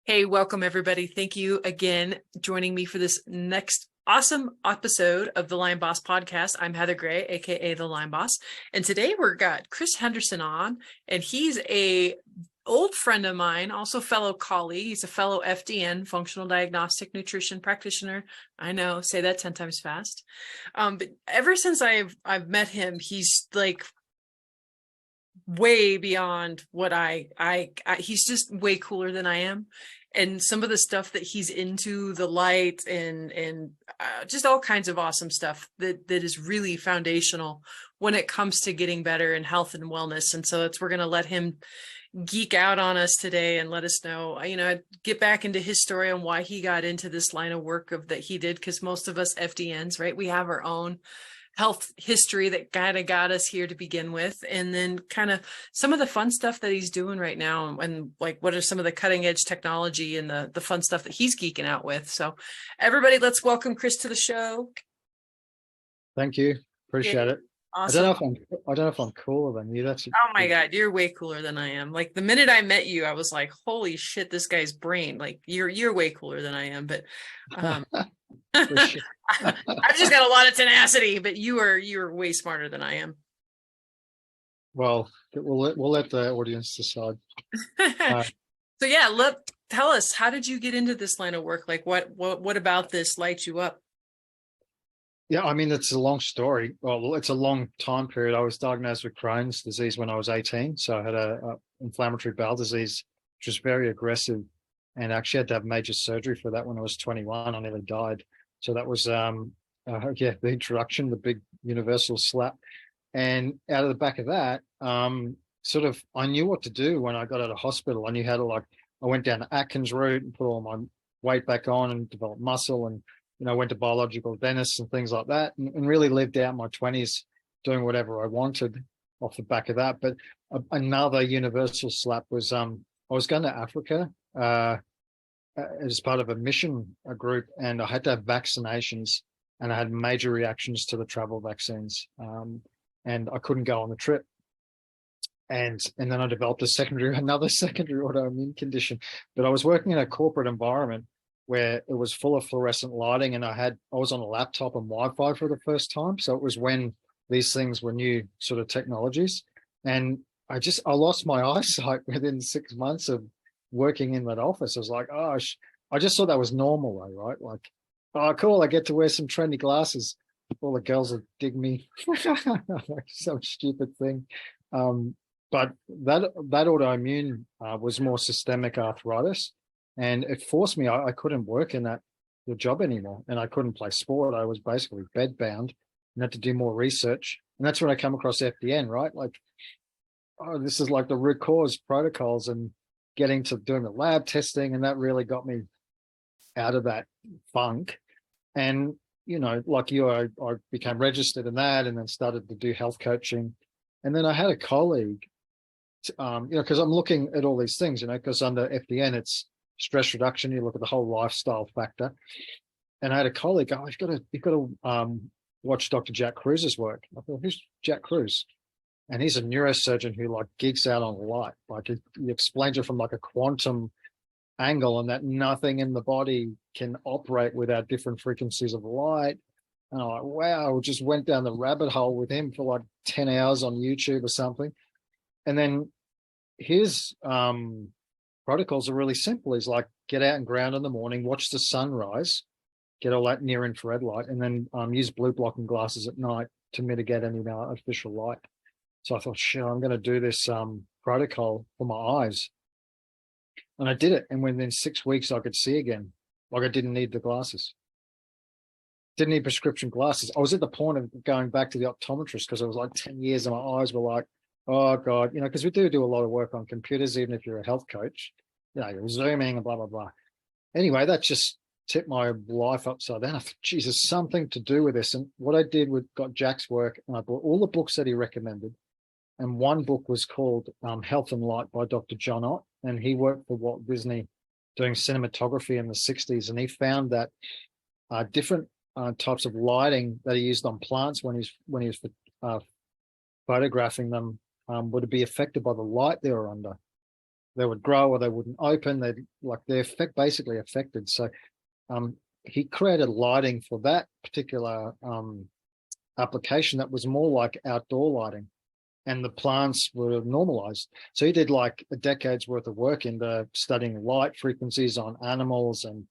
Hey, welcome everybody. Thank you again joining me for this next awesome episode of the LymeBoss podcast. I'm Heather Gray, aka the LymeBoss, and today we've got Chris Henderson on, and he's a old friend of mine, also fellow colleague. He's a fellow FDN, functional diagnostic nutrition practitioner. I know, say that 10 times fast. But ever since I've met him, he's like way beyond what he's just way cooler than I am. And some of the stuff that he's into, the light and just all kinds of awesome stuff that is really foundational when it comes to getting better in health and wellness. And so we're going to let him geek out on us today and let us know, get back into his story on why he got into this line of work that he did. Because most of us FDNs, right, we have our own health history that kind of got us here to begin with, and then kind of some of the fun stuff that he's doing right now, and like what are some of the cutting edge technology and the fun stuff that he's geeking out with. So everybody, let's welcome Chris to the show. Thank you, appreciate it. Awesome. I don't know if I'm cooler than you. Oh my God, you're way cooler than I am. Like the minute I met you, I was like, holy shit, this guy's brain, like you're way cooler than I am. But I've just got a lot of tenacity, but you're way smarter than I am. Well, we'll let the audience decide. So yeah, tell us, how did you get into this line of work? Like what about this lights you up? Yeah, I mean, it's a long story. Well, it's a long time period. I was diagnosed with Crohn's disease when I was 18. So I had a inflammatory bowel disease, which was very aggressive, and actually had to have major surgery for that when I was 21. I nearly died. So that was, the introduction, the big universal slap. And out of the back of that, I knew what to do when I got out of hospital. I knew how to I went down the Atkins route and put all my weight back on and developed muscle, and went to biological dentists and things like that, and really lived out my 20s doing whatever I wanted off the back of that. But another universal slap was I was going to Africa as part of a mission group, and I had to have vaccinations, and I had major reactions to the travel vaccines, and I couldn't go on the trip. And then I developed another secondary autoimmune condition. But I was working in a corporate environment where it was full of fluorescent lighting, and I was on a laptop and Wi-Fi for the first time. So it was when these things were new sort of technologies. And I lost my eyesight within 6 months of working in that office. I was like, oh, I just thought that was normal though, right? Like, oh, cool, I get to wear some trendy glasses. All the girls would dig me. Some stupid thing. But that autoimmune was more systemic arthritis. And it forced me, I couldn't work in the job anymore, and I couldn't play sport. I was basically bedbound and had to do more research. And that's when I come across FDN, right? Like, oh, this is like the root cause protocols, and getting to doing the lab testing. And that really got me out of that funk. And, like you, I became registered in that, and then started to do health coaching. And then I had a colleague, because I'm looking at all these things, because under FDN, it's stress reduction. You look at the whole lifestyle factor. And I had a colleague, you've got to watch Dr. Jack Kruse's work. I thought, who's Jack Kruse? And he's a neurosurgeon who geeks out on light. He explains it from a quantum angle, and that nothing in the body can operate without different frequencies of light. And I'm like, wow, I just went down the rabbit hole with him for 10 hours on YouTube or something. And then his protocols are really simple. He's get out and ground in the morning, watch the sunrise, get all that near infrared light, and then use blue blocking glasses at night to mitigate any artificial light. So I thought, shit, I'm going to do this protocol for my eyes. And I did it. And within 6 weeks, I could see again. I didn't need the glasses. Didn't need prescription glasses. I was at the point of going back to the optometrist because it was 10 years and my eyes were oh God, because we do a lot of work on computers, even if you're a health coach, you're zooming and blah, blah, blah. Anyway, that just tipped my life upside down. I thought, Jesus, something to do with this. And what I did got Jack's work, and I bought all the books that he recommended. And one book was called Health and Light by Dr. John Ott. And he worked for Walt Disney doing cinematography in the 60s. And he found that different types of lighting that he used on plants when he was photographing them would be affected by the light they were under. they would grow or they wouldn't open. They'd like they're basically affected. So he created lighting for that particular application that was more like outdoor lighting, and the plants were normalized. So he did like a decade's worth of work into studying light frequencies on animals, and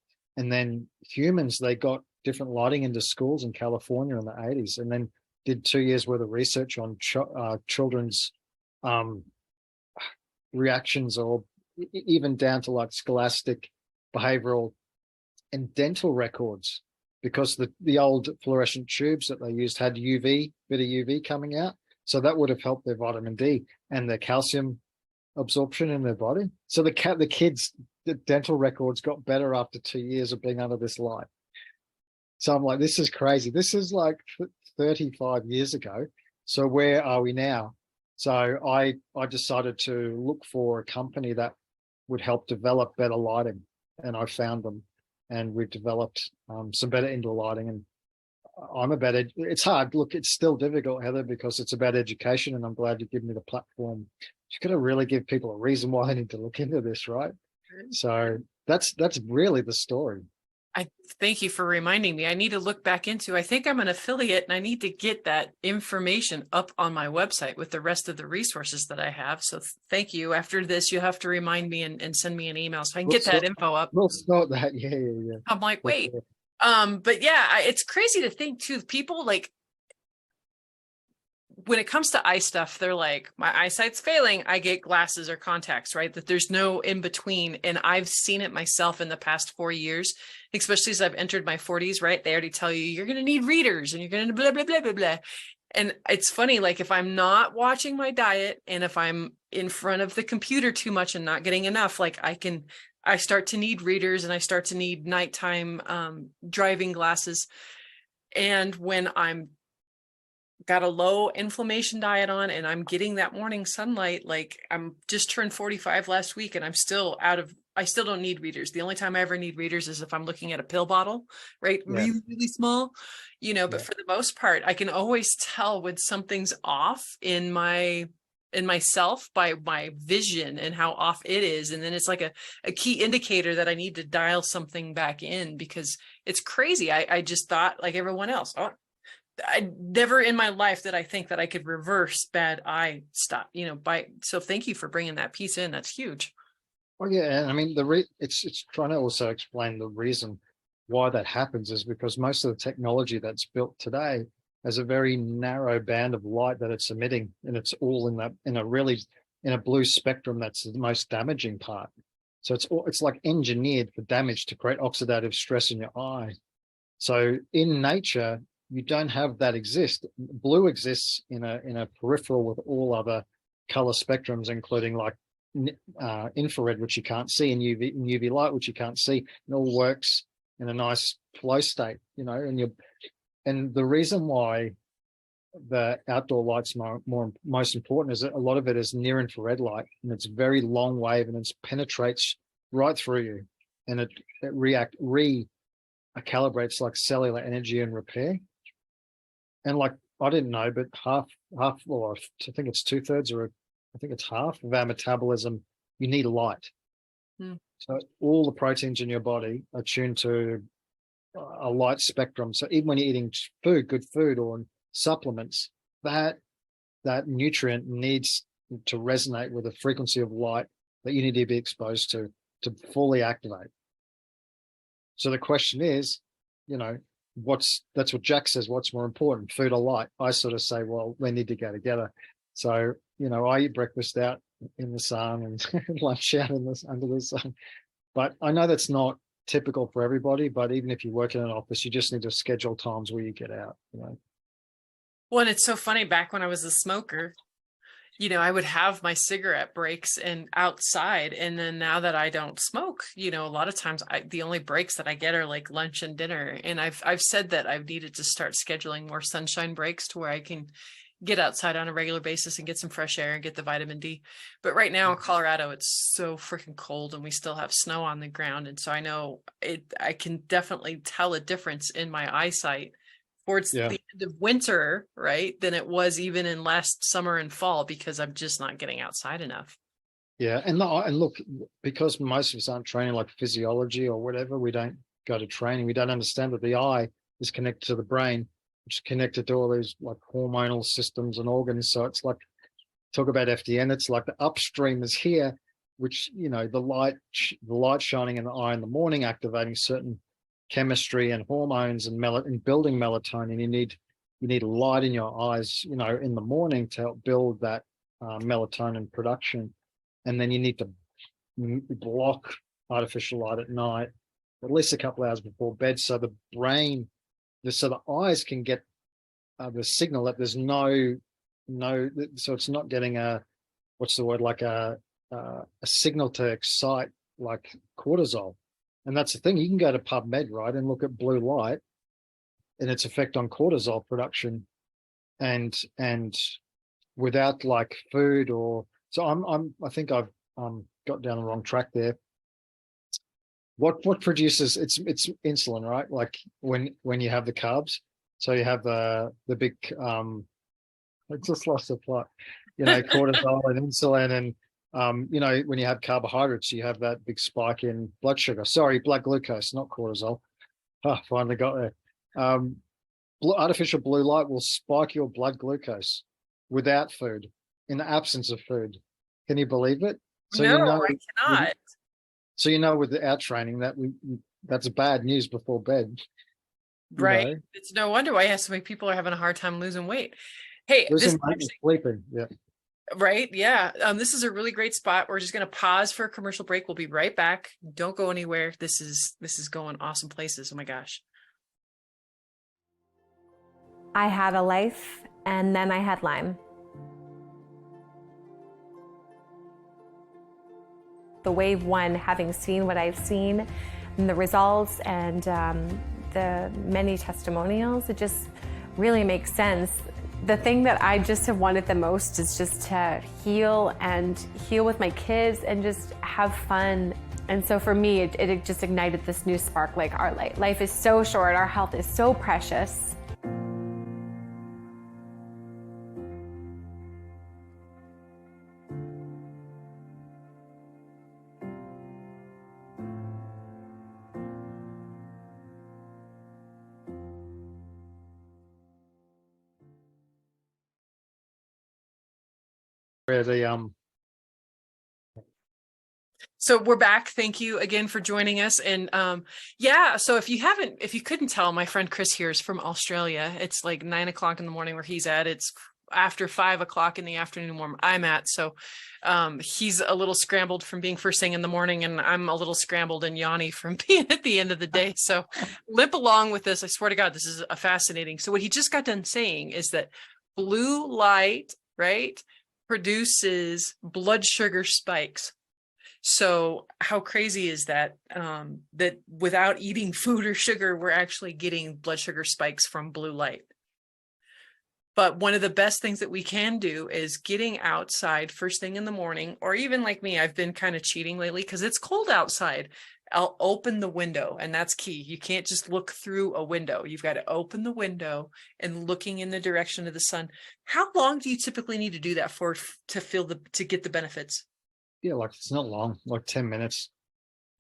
then humans. They got different lighting into schools in California in the 80s, and then did 2 years worth of research on children's reactions, or even down to like scholastic, behavioral, and dental records, because the old fluorescent tubes that they used had bit of UV coming out. So that would have helped their vitamin D and their calcium absorption in their body. So the kids, the dental records got better after 2 years of being under this light. So I'm like, this is crazy. This is like 35 years ago. So where are we now? So I decided to look for a company that would help develop better lighting, and I found them, and we've developed some better indoor lighting. And it's hard. Look, it's still difficult, Heather, because it's about education, and I'm glad you give me the platform. You've got to really give people a reason why they need to look into this, right? So that's really the story. I thank you for reminding me. I need to look back into, I think I'm an affiliate and I need to get that information up on my website with the rest of the resources that I have. So thank you. After this, you have to remind me and send me an email so I can get that info up. We'll start that. Yeah. I'm like, wait. But yeah, it's crazy to think too, people like, when it comes to eye stuff, they're like, my eyesight's failing, I get glasses or contacts, right? That there's no in between. And I've seen it myself in the past 4 years, especially as I've entered my 40s, right? They already tell you, you're going to need readers and you're going to blah, blah, blah, blah, blah. And it's funny, like if I'm not watching my diet and if I'm in front of the computer too much and not getting enough, like I start to need readers and I start to need nighttime driving glasses. And when I'm got a low inflammation diet on and I'm getting that morning sunlight, like I'm just turned 45 last week and I still don't need readers. The only time I ever need readers is if I'm looking at a pill bottle, right? Yeah. Really, really small, but for the most part, I can always tell when something's off in myself by my vision and how off it is. And then it's like a key indicator that I need to dial something back in, because it's crazy. I just thought like everyone else, I never in my life did I think that I could reverse bad eye stuff, so thank you for bringing that piece in. That's huge. Well, yeah. And I mean, it's trying to also explain the reason why that happens is because most of the technology that's built today has a very narrow band of light that it's emitting, and it's all in a blue spectrum. That's the most damaging part. So it's like engineered for damage to create oxidative stress in your eye. So in nature, you don't have that exist. Blue exists in a peripheral with all other color spectrums, including like infrared, which you can't see, and UV light, which you can't see. It all works in a nice flow state, and the reason why the outdoor light's most important is that a lot of it is near infrared light, and it's very long wave, and it penetrates right through you, and it recalibrates like cellular energy and repair. And like, I didn't know, but half, well, I think it's 2/3 or I think it's half of our metabolism, you need light. So all the proteins in your body are tuned to a light spectrum. So even when you're eating good food or supplements, that nutrient needs to resonate with a frequency of light that you need to be exposed to fully activate. So the question is, that's what Jack says, what's more important, food or light? I sort of say, well, they need to go together. So, I eat breakfast out in the sun and lunch out under the sun. But I know that's not typical for everybody, but even if you work in an office, you just need to schedule times where you get out. Well, and it's so funny, back when I was a smoker, I would have my cigarette breaks and outside. And then now that I don't smoke, a lot of times the only breaks that I get are like lunch and dinner. And I've said that I've needed to start scheduling more sunshine breaks to where I can get outside on a regular basis and get some fresh air and get the vitamin D. But right now in Colorado, it's so freaking cold and we still have snow on the ground. And so I know I can definitely tell a difference in my eyesight towards the end of winter, right, than it was even in last summer and fall, because I'm just not getting outside enough. Yeah, and look, because most of us aren't training like physiology or whatever, we don't go to training. We don't understand that the eye is connected to the brain, which is connected to all these like hormonal systems and organs. So it's like, talk about FDN. It's like the upstream is here, which, you know, the light shining in the eye in the morning, activating certain chemistry and hormones and building melatonin. You need light in your eyes, you know, in the morning to help build that melatonin production. And then you need to block artificial light at night, at least a couple of hours before bed, so the brain, so the eyes can get the signal that there's no, so it's not getting a, what's the word, like a signal to excite like cortisol. And that's the thing, you can go to PubMed, right, and look at blue light and its effect on cortisol production, and without like food or, so I think I've got down the wrong track there. What produces, it's insulin, right? Like when you have the carbs, so you have the big I just lost the plot, you know, cortisol and insulin, and you know, when you have carbohydrates, you have that big spike in blood sugar. Sorry, blood glucose, not cortisol. Oh, finally got there. Artificial blue light will spike your blood glucose without food, in the absence of food. Can you believe it? So No, you know, I cannot. so you know, with our training, that that's bad news before bed. You Right. know, It's no wonder why so many people are having a hard time losing weight. Hey, this losing weight and sleeping. Yeah. right? Yeah. This is a really great spot. We're just going to pause for a commercial break. We'll be right back. Don't go anywhere. This is going awesome places. Oh my gosh. I had a life, and then I had Lyme. The wave one, having seen what I've seen, and the results, and the many testimonials, it just really makes sense. The thing that I just have wanted the most is just to heal with my kids and just have fun. And so for me, it just ignited this new spark, like our life is so short, our health is so precious. Where the So we're back. Thank you again for joining us. And yeah, so if you couldn't tell, my friend Chris here is from Australia. It's like 9 o'clock in the morning where he's at. It's after 5 o'clock in the afternoon where I'm at. So he's a little scrambled from being first thing in the morning, and I'm a little scrambled and yawny from being at the end of the day. So limp along with this. I swear to God, this is a fascinating. So what he just got done saying is that blue light, right, produces blood sugar spikes. So how crazy is that? That without eating food or sugar, we're actually getting blood sugar spikes from blue light. But one of the best things that we can do is getting outside first thing in the morning, or even like me, I've been kind of cheating lately because it's cold outside. I'll open the window, and that's key. You can't just look through a window. You've got to open the window and looking in the direction of the sun. How long do you typically need to do that for to get the benefits? yeah, like it's not long, like 10 minutes.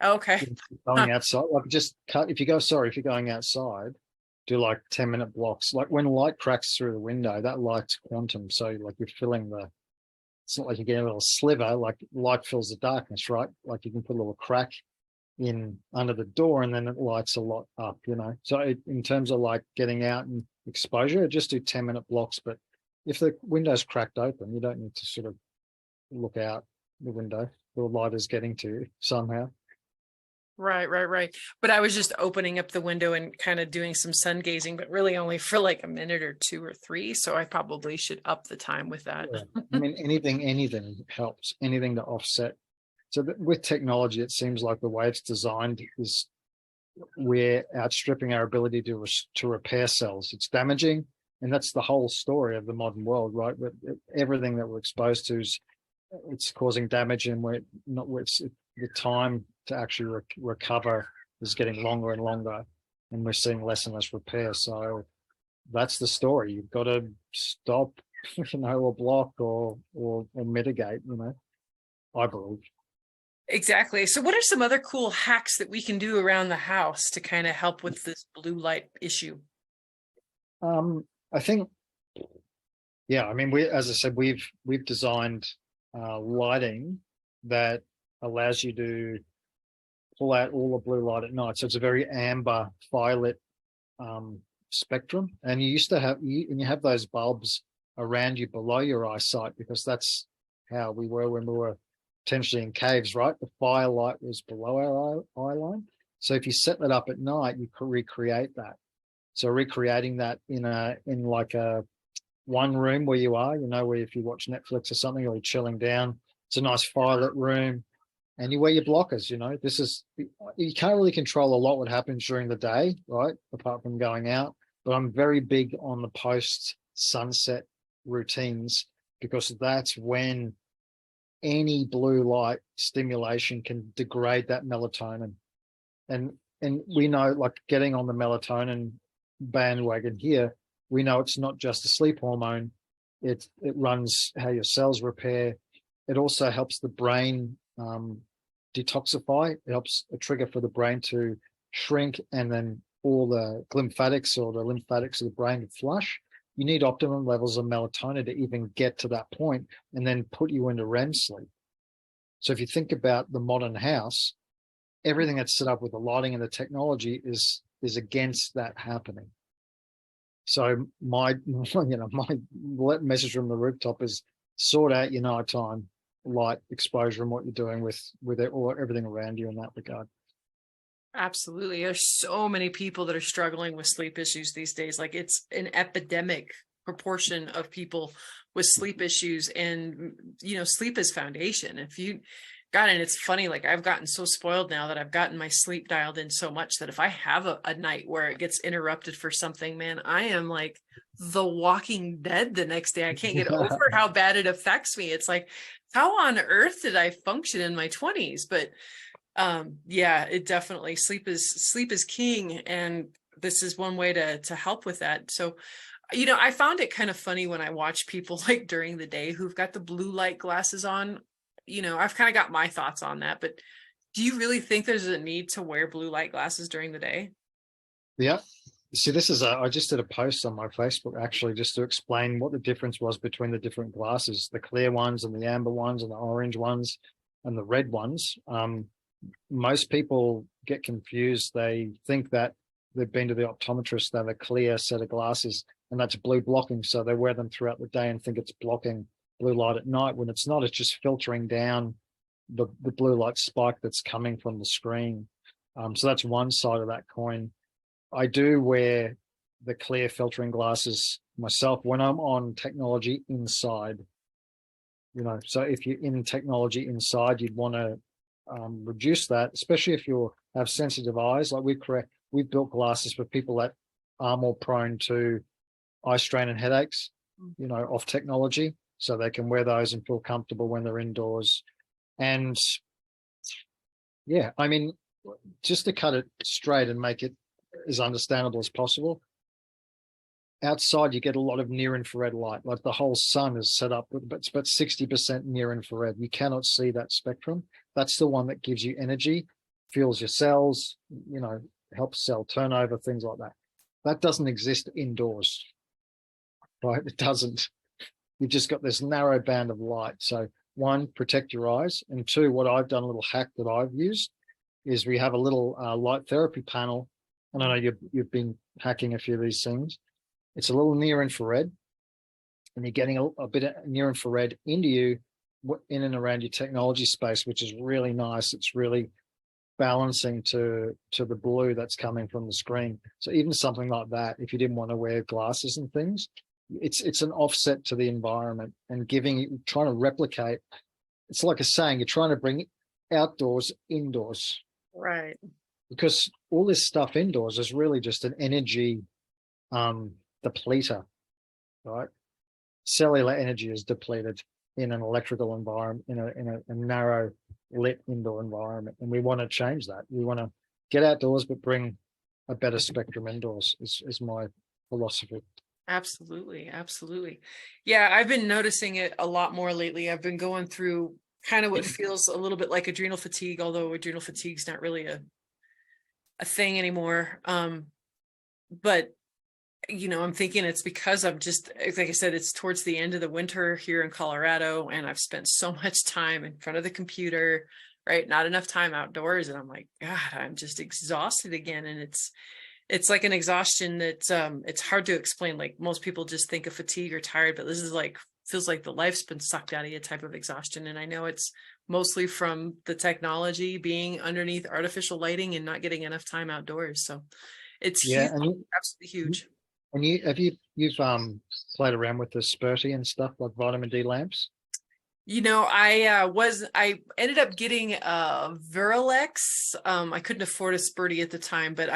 Okay. Going outside, like just cut. If you're going outside, do like 10-minute blocks. Like when light cracks through the window, that light's quantum. So like you're filling it's not like you get a little sliver, like light fills the darkness, right? Like you can put a little crack in under the door and then it lights a lot up, you know? So in terms of like getting out and exposure, just do 10-minute blocks. But if the window's cracked open, you don't need to sort of look out the window. The light is getting to you somehow. Right. But I was just opening up the window and kind of doing some sun gazing, but really only for like a minute or 2 or 3. So I probably should up the time with that. Yeah. I mean, anything helps, anything to offset. So with technology, it seems like the way it's designed is we're outstripping our ability to repair cells. It's damaging, and that's the whole story of the modern world, right? But everything that we're exposed to it's causing damage, and the time to actually recover is getting longer and longer, and we're seeing less and less repair. So that's the story. You've got to stop, or block or mitigate, I believe. Exactly. So what are some other cool hacks that we can do around the house to kind of help with this blue light issue? I think, yeah, I mean, as I said, we've designed lighting that allows you to pull out all the blue light at night. So it's a very amber violet spectrum. And you used to have, and you have those bulbs around you below your eyesight, because that's how we were when we were potentially in caves, right? The firelight was below our eye line. So if you set that up at night, you could recreate that. So recreating that in like a one room where you are, where if you watch Netflix or something, or you're chilling down, it's a nice violet room, and you wear your blockers. You can't really control a lot what happens during the day, right? Apart from going out. But I'm very big on the post sunset routines, because that's when any blue light stimulation can degrade that melatonin. And we know, like, getting on the melatonin bandwagon here, we know it's not just a sleep hormone. It runs how your cells repair. It also helps the brain detoxify. It helps a trigger for the brain to shrink, and then all the lymphatics of the brain to flush. You need optimum levels of melatonin to even get to that point, and then put you into REM sleep. So if you think about the modern house, everything that's set up with the lighting and the technology is against that happening. So my message from the rooftop is sort out your nighttime light exposure and what you're doing with it, or everything around you in that regard. Absolutely. There's so many people that are struggling with sleep issues these days. Like, it's an epidemic proportion of people with sleep issues, and sleep is foundation. And it's funny, like, I've gotten so spoiled now that I've gotten my sleep dialed in so much that if I have a night where it gets interrupted for something, man, I am like the Walking Dead the next day. I can't get over how bad it affects me. It's like, how on earth did I function in my 20s? But yeah, it definitely, sleep is king, and this is one way to help with that. So I found it kind of funny when I watch people, like, during the day who've got the blue light glasses on. I've kind of got my thoughts on that, but do you really think there's a need to wear blue light glasses during the day? Yeah. See, I just did a post on my Facebook, actually, just to explain what the difference was between the different glasses, the clear ones and the amber ones and the orange ones and the red ones. Most people get confused. They think that they've been to the optometrist, they have a clear set of glasses, and that's blue blocking. So they wear them throughout the day and think it's blocking blue light at night, when it's not. It's just filtering down the blue light spike that's coming from the screen. So that's one side of that coin. I do wear the clear filtering glasses myself when I'm on technology inside. So if you're in technology inside, you'd want to reduce that, especially if you have sensitive eyes. Like, we've built glasses for people that are more prone to eye strain and headaches, off technology, so they can wear those and feel comfortable when they're indoors. And yeah, I mean, just to cut it straight and make it as understandable as possible, outside you get a lot of near infrared light. Like, the whole sun is set up with about 60% near infrared. You cannot see that spectrum. That's the one that gives you energy, fuels your cells, helps cell turnover, things like that. That doesn't exist indoors, right? It doesn't. You've just got this narrow band of light. So one, protect your eyes. And two, what I've done, a little hack that I've used, is we have a little light therapy panel. And I know you've been hacking a few of these things. It's a little near infrared, and you're getting a bit of near infrared into you in and around your technology space, which is really nice. It's really balancing to the blue that's coming from the screen. So even something like that, if you didn't want to wear glasses and things, it's an offset to the environment, and trying to replicate. It's like a saying, you're trying to bring outdoors indoors, Right? Because all this stuff indoors is really just an energy depleter, right? Cellular energy is depleted in an electrical environment, in a narrow lit indoor environment, and we want to change that. We want to get outdoors, but bring a better spectrum indoors. Is my philosophy. Absolutely. Yeah, I've been noticing it a lot more lately. I've been going through kind of what feels a little bit like adrenal fatigue, although adrenal fatigue is not really a thing anymore. But I'm thinking it's because I'm just, like I said, it's towards the end of the winter here in Colorado, and I've spent so much time in front of the computer, right? Not enough time outdoors. And I'm like, God, I'm just exhausted again. And it's like an exhaustion that it's hard to explain. Like most people just think of fatigue or tired, but this is like, feels like the life's been sucked out of you type of exhaustion. And I know it's mostly from the technology being underneath artificial lighting and not getting enough time outdoors. So it's Yeah, huge, and absolutely huge. you've played around with the Spurty and stuff like vitamin D lamps? I ended up getting a Virilex. I couldn't afford a Spurty at the time, but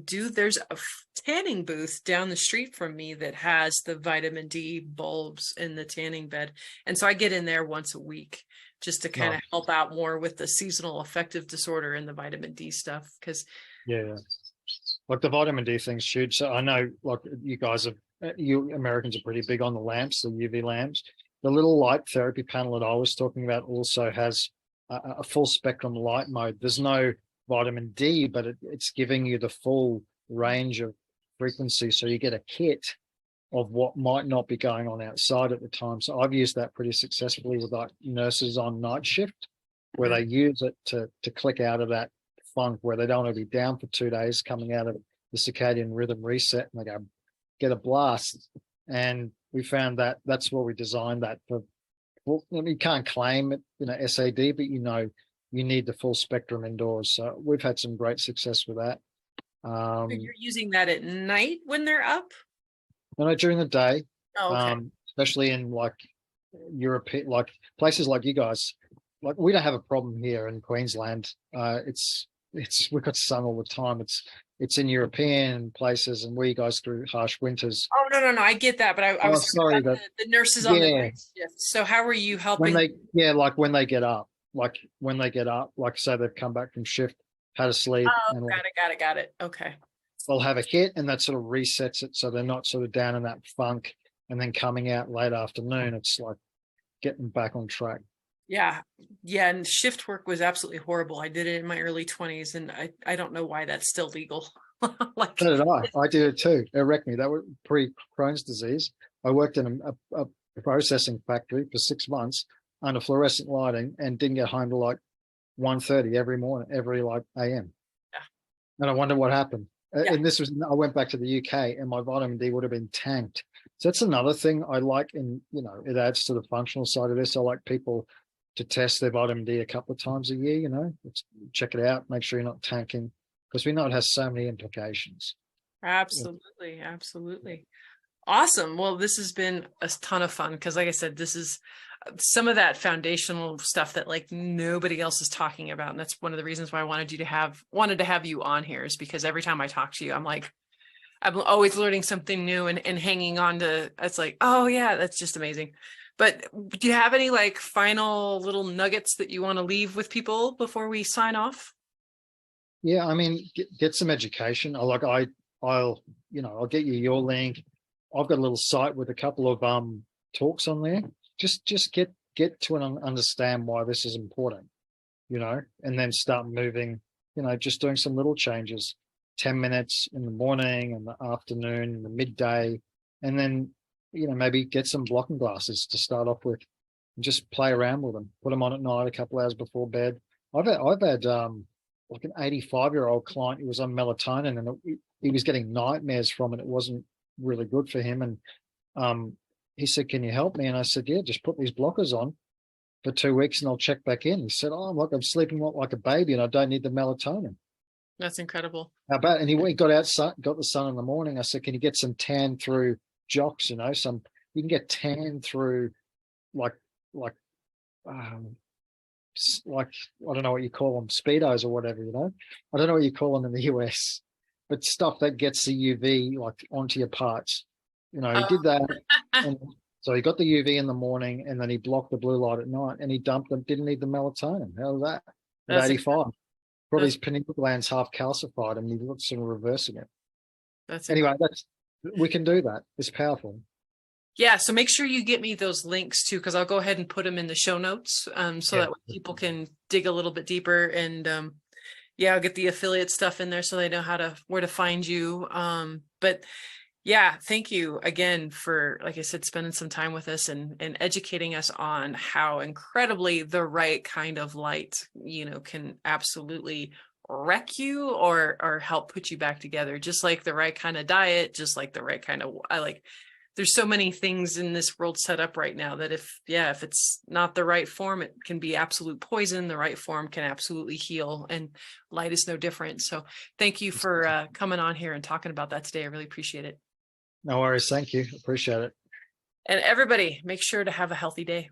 there's a tanning booth down the street from me that has the vitamin D bulbs in the tanning bed. And so I get in there once a week just to kind of help out more with the seasonal affective disorder and the vitamin D stuff. Cause Yeah. Like the vitamin D thing's huge. So I know like you Americans are pretty big on the lamps, the UV lamps. The little light therapy panel that I was talking about also has a full spectrum light mode. There's no vitamin D, but it's giving you the full range of frequency. So you get a kit of what might not be going on outside at the time. So I've used that pretty successfully with like nurses on night shift, where they use it to click out of that funk where they don't want to be down for 2 days, coming out of the circadian rhythm reset, and they go get a blast. And we found that that's what we designed that for. Well, you can't claim it, SAD, but you need the full spectrum indoors. So we've had some great success with that. You're using that at night when they're up? During the day, Oh, okay. especially in like Europe, like places like you guys. Like we don't have a problem here in Queensland. We've got sun all the time. It's in European places, and we guys through harsh winters. Oh, no. I get that. But I was sorry, about the nurses on the yeah, night shift. So how are you when helping? like when they get up, like say they've come back from shift, had a sleep, Oh, and got it. Okay. they'll have a hit, and that sort of resets it, so they're not sort of down in that funk, and then coming out late afternoon, it's like getting back on track. Yeah. And shift work was absolutely horrible. I did it in my early 20s, and I don't know why that's still legal. Like, So did I. I did it too. It wrecked me. That was pre-Crohn's disease. I worked in a processing factory for 6 months under fluorescent lighting and didn't get home till like 1:30 every morning, every like AM. Yeah. And I wonder what happened. Yeah. And I went back to the UK, and my vitamin D would have been tanked. So that's another thing I like, and it adds to the functional side of this. I like people to test their vitamin D a couple of times a year. Check it out, make sure you're not tanking, because we know it has so many implications. Absolutely. Awesome. Well, this has been a ton of fun because, like I said, this is some of that foundational stuff that like nobody else is talking about. And that's one of the reasons why I wanted to have you on here, is because every time I talk to you, I'm always learning something new and hanging on to, it's like, oh yeah, that's just amazing. But do you have any like final little nuggets that you want to leave with people before we sign off? Yeah, I mean, get some education. I'll get you your link. I've got a little site with a couple of talks on there. Just get to understand why this is important, and then start moving. Just doing some little changes, 10 minutes in the morning and the afternoon and the midday, and then maybe get some blocking glasses to start off with, and just play around with them. Put them on at night, a couple hours before bed. I've had like an 85-year-old client who was on melatonin, and he was getting nightmares from it. It wasn't really good for him, and he said, "Can you help me?" And I said, "Yeah, just put these blockers on for 2 weeks, and I'll check back in." He said, "Oh, look, I'm sleeping like a baby, and I don't need the melatonin." That's incredible. How about? And he got outside, got the sun in the morning. I said, "Can you get some tan through jocks? You can get tan through like I don't know what you call them, Speedos or whatever, I don't know what you call them in the US, but stuff that gets the UV like onto your parts. He did that. And so he got the UV in the morning, and then he blocked the blue light at night, and he dumped them, didn't need the melatonin. How was that? At 85. Probably his pineal gland's half calcified, and he looks in reversing it. That's anyway, we can do that. It's powerful. Yeah, so make sure you get me those links too, because I'll go ahead and put them in the show notes, so Yeah. that way people can dig a little bit deeper. And yeah, I'll get the affiliate stuff in there so they know where to find you. But yeah, thank you again for, like I said, spending some time with us and educating us on how incredibly the right kind of light, can absolutely wreck you or help put you back together. Just like the right kind of diet, just like the right kind of, there's so many things in this world set up right now that if it's not the right form, it can be absolute poison. The right form can absolutely heal, and light is no different. So thank you for coming on here and talking about that today. I really appreciate it. No worries. Thank you. Appreciate it. And everybody, make sure to have a healthy day.